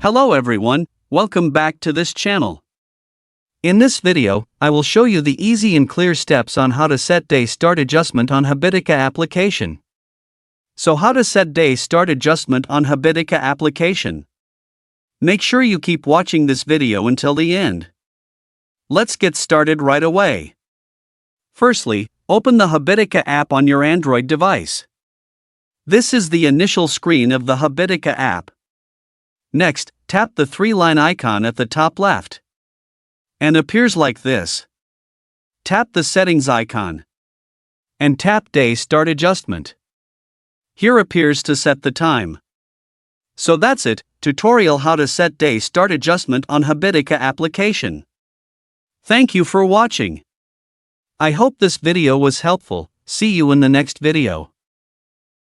Hello everyone, welcome back to this channel. In this video, I will show you the easy and clear steps on how to set day start adjustment on Habitica application. So how to set day start adjustment on Habitica application. Make sure you keep watching this video until the end. Let's get started right away. Firstly, open the Habitica app on your Android device. This is the initial screen of the Habitica app. Next, tap the three-line icon at the top left. And appears like this. Tap the settings icon. And tap day start adjustment. Here appears to set the time. So that's it, tutorial how to set day start adjustment on Habitica application. Thank you for watching. I hope this video was helpful. See you in the next video.